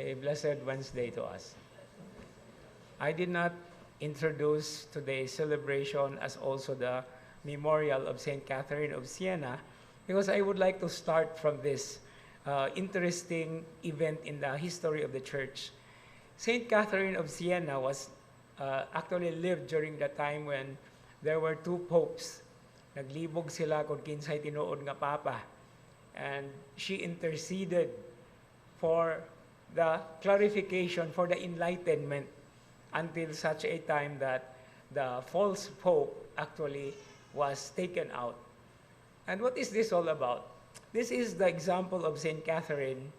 A blessed Wednesday to us. I did not introduce today's celebration as also the memorial of St. Catherine of Siena because I would like to start from this interesting event in the history of the church. St. Catherine of Siena was actually lived during the time when there were two popes. Naglibog sila kung kinsay tinuod nga papa. And she interceded for the clarification, for the enlightenment, until such a time that the false pope actually was taken out. And what is this all about? This is the example of St. Catherine,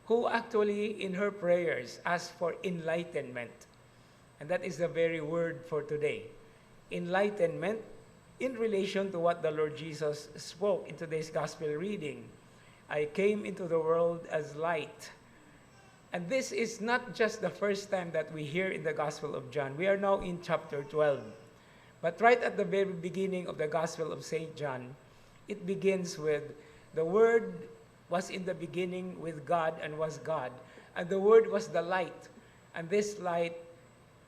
who actually in her prayers asked for enlightenment. And that is the very word for today. Enlightenment in relation to what the Lord Jesus spoke in today's gospel reading. I came into the world as light. And this is not just the first time that we hear in the Gospel of John. We are now in chapter 12. But right at the very beginning of the Gospel of St. John, it begins with, the Word was in the beginning with God and was God. And the Word was the light. And this light,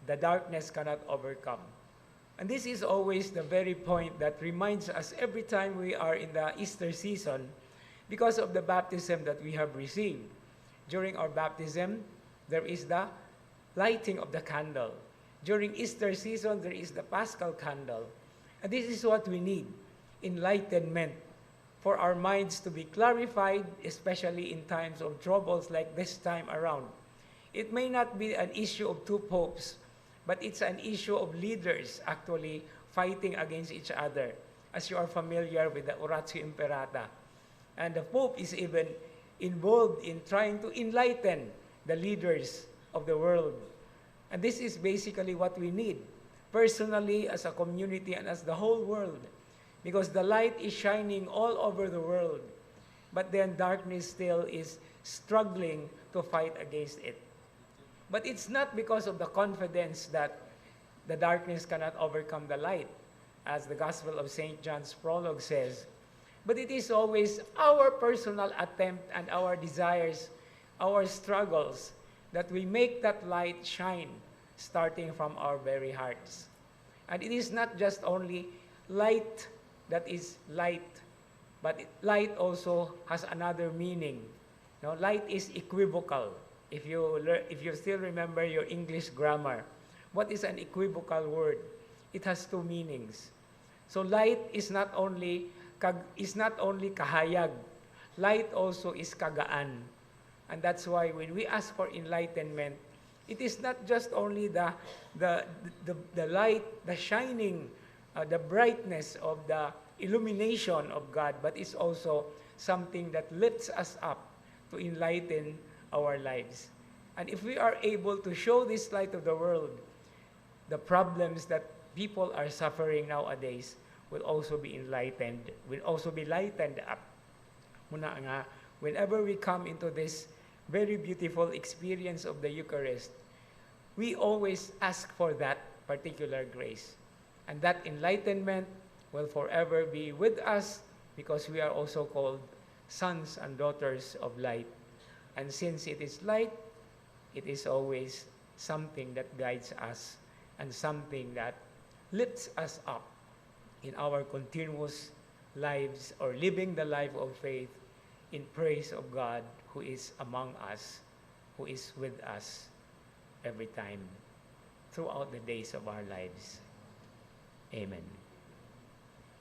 the darkness cannot overcome. And this is always the very point that reminds us every time we are in the Easter season because of the baptism that we have received. During our baptism, there is the lighting of the candle. During Easter season, there is the Paschal candle. And this is what we need, enlightenment, for our minds to be clarified, especially in times of troubles like this time around. It may not be an issue of two popes, but it's an issue of leaders actually fighting against each other, as you are familiar with the Oratio Imperata. And the Pope is even involved in trying to enlighten the leaders of the world. And this is basically what we need, personally, as a community, and as the whole world. Because the light is shining all over the world, but then darkness still is struggling to fight against it. But it's not because of the confidence that the darkness cannot overcome the light, as the Gospel of St. John's prologue says, but it is always our personal attempt and our desires, our struggles, that we make that light shine, starting from our very hearts. And it is not just only light that is light, but light also has another meaning. Now, light is equivocal. If you still remember your English grammar, what is an equivocal word? It has two meanings. So light is not only kahayag. Light also is kagaan. And that's why when we ask for enlightenment, it is not just only the light, the shining, the brightness of the illumination of God, but it's also something that lifts us up to enlighten our lives. And if we are able to show this light of the world, the problems that people are suffering nowadays will also be enlightened, will also be lightened up. Muna nga, whenever we come into this very beautiful experience of the Eucharist, we always ask for that particular grace. And that enlightenment will forever be with us because we are also called sons and daughters of light. And since it is light, it is always something that guides us and something that lifts us up in our continuous lives, or living the life of faith in praise of God who is among us, who is with us every time throughout the days of our lives. Amen.